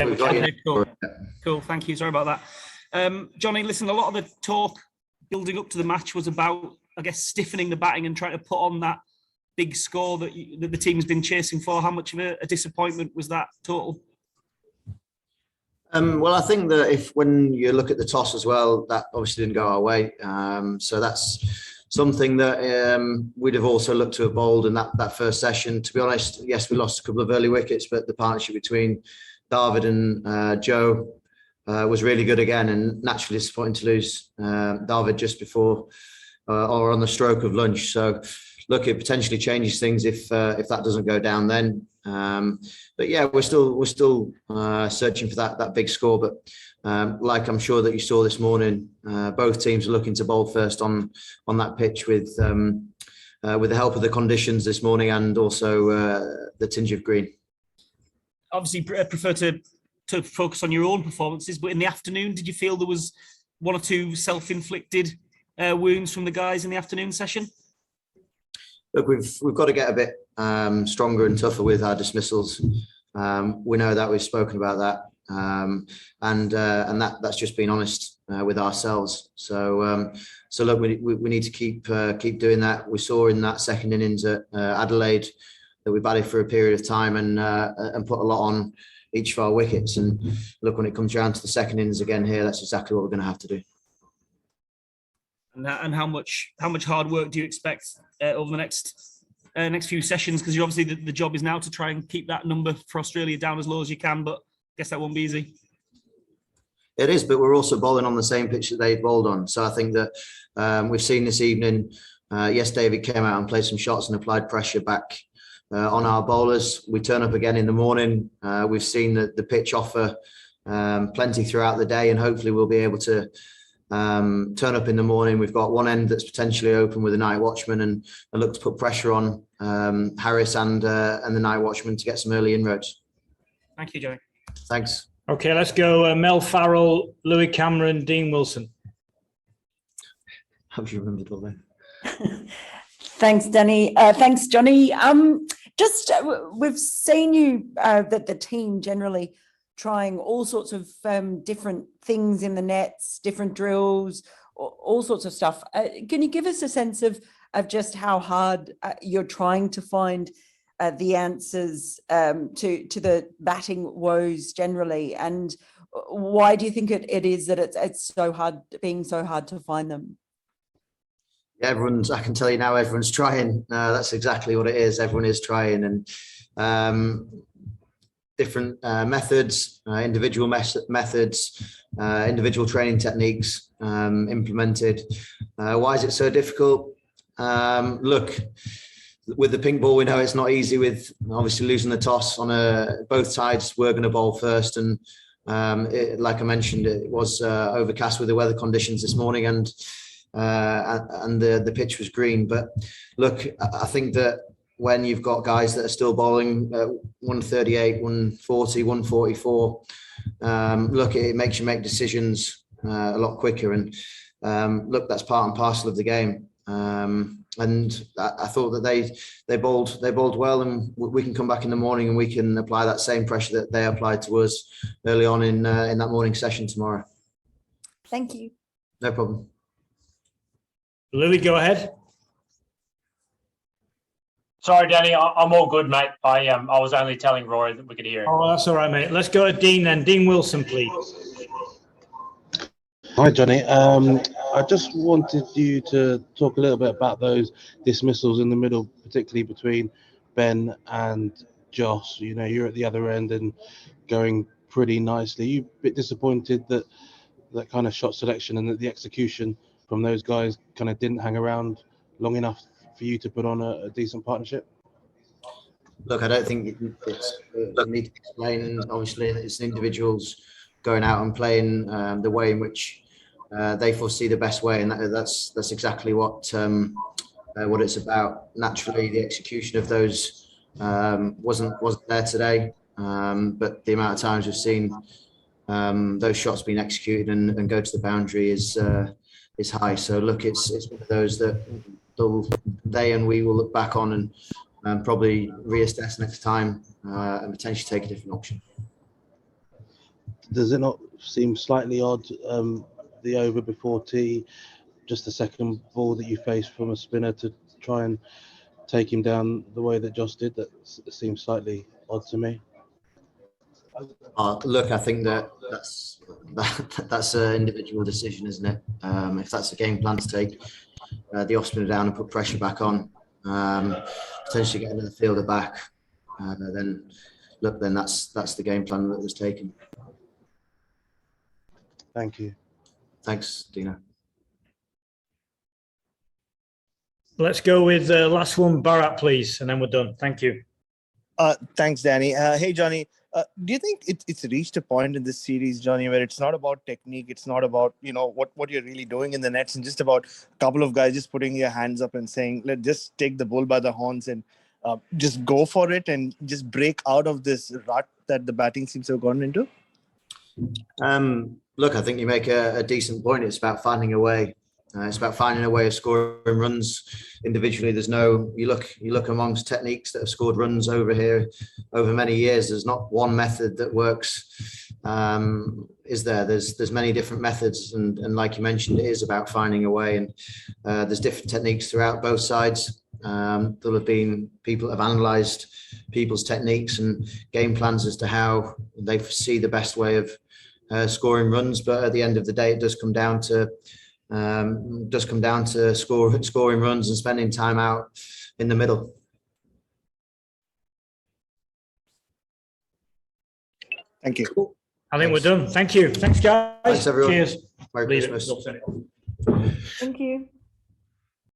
We've got you. Cool. Thank you. Sorry about that. Johnny, listen, a lot of the talk building up to the match was about, I guess, stiffening the batting and trying to put on that big score that the team's been chasing for. How much of a disappointment was that total? Well, I think that when you look at the toss as well, that obviously didn't go our way. So that's something that we'd have also looked to have bowled in that first session. To be honest, yes, we lost a couple of early wickets, but the partnership between David and Joe was really good again, and naturally disappointing to lose David just before or on the stroke of lunch. So look, it potentially changes things if that doesn't go down then. But yeah, we're still searching for that big score. But like I'm sure that you saw this morning, both teams are looking to bowl first on that pitch with the help of the conditions this morning and also the tinge of green. Obviously, prefer to focus on your own performances, but in the afternoon, did you feel there was one or two self-inflicted wounds from the guys in the afternoon session? Look, we've got to get a bit stronger and tougher with our dismissals. We know that, we've spoken about that, and that's just being honest with ourselves. So look, we need to keep doing that. We saw in that second innings at Adelaide that we batted for a period of time and put a lot on each of our wickets. And look, when it comes down to the second innings again here, that's exactly what we're going to have to do. And how much hard work do you expect over the next few sessions? Because obviously the job is now to try and keep that number for Australia down as low as you can, but I guess that won't be easy. It is, but we're also bowling on the same pitch that they've bowled on. So I think that we've seen this evening, yes, David came out and played some shots and applied pressure back on our bowlers. We turn up again in the morning. We've seen the pitch offer plenty throughout the day, and hopefully we'll be able to turn up in the morning. We've got one end that's potentially open with a night watchman, and look to put pressure on Harris and the night watchman to get some early inroads. Thank you, Joey. Thanks. Okay, let's go. Mel Farrell, Louis Cameron, Dean Wilson. Have you remembered all that? Thanks, Danny. Thanks, Johnny. We've seen you that the team generally trying all sorts of different things in the nets, different drills, all sorts of stuff. Can you give us a sense of just how hard you're trying to find the answers to the batting woes generally, and why do you think it is that it's so hard, being so hard to find them? Yeah, I can tell you now, everyone's trying. That's exactly what it is. Everyone is trying, and different methods, individual methods, individual training techniques implemented. Why is it so difficult? Look, with the pink ball, we know it's not easy, with obviously losing the toss on both sides. We're going to bowl first, and like I mentioned, it was overcast with the weather conditions this morning, and the pitch was green. But look, I think that when you've got guys that are still bowling 138, 140, 144, look, it makes you make decisions a lot quicker. And look, that's part and parcel of the game. And I thought that they bowled well, and we can come back in the morning and we can apply that same pressure that they applied to us early on in that morning session tomorrow. Thank you. No problem. Louis, go ahead. Sorry, Danny, I'm all good, mate. I was only telling Rory that we could hear him. Oh, that's all right, mate. Let's go to Dean then. Dean Wilson, please. Hi, Johnny. I just wanted you to talk a little bit about those dismissals in the middle, particularly between Ben and Joss. You know, you're at the other end and going pretty nicely. You a bit disappointed that kind of shot selection and that the execution from those guys kind of didn't hang around long enough for you to put on a decent partnership? Look, I don't think it's need to explain. Obviously, it's individuals going out and playing the way in which they foresee the best way, and that's exactly what it's about. Naturally, the execution of those wasn't there today, but the amount of times we've seen those shots being executed and go to the boundary is high. So look, it's one of those that they and we will look back on and probably reassess next time and potentially take a different option. does it not seem slightly odd, the over before tee, just the second ball that you faced from a spinner to try and take him down the way that Josh did? That seems slightly odd to me. Look, I think that's an individual decision, isn't it? If that's the game plan to take the off spinner down and put pressure back on, potentially get another fielder back, then that's the game plan that was taken. Thank you. Thanks, Dino. Let's go with the last one, Bharat, please, and then we're done. Thank you. Thanks, Danny. Hey, Johnny. Do you think it's reached a point in this series, Johnny, where it's not about technique, it's not about, what you're really doing in the nets, and just about a couple of guys just putting your hands up and saying, let's just take the bull by the horns and just go for it and just break out of this rut that the batting seems to have gone into? Look, I think you make a decent point. It's about finding a way. It's about finding a way of scoring runs individually. You look amongst techniques that have scored runs over here over many years. There's not one method that works. Is there? There's many different methods, and like you mentioned, it is about finding a way. And there's different techniques throughout both sides. There'll have been people that have analysed people's techniques and game plans as to how they see the best way of scoring runs. But at the end of the day, it does come down to scoring runs and spending time out in the middle. Thank you. Cool. I think we're done. Thank you. Thanks, guys. Thanks, everyone. Cheers. Merry Christmas. Leave it. Thank you.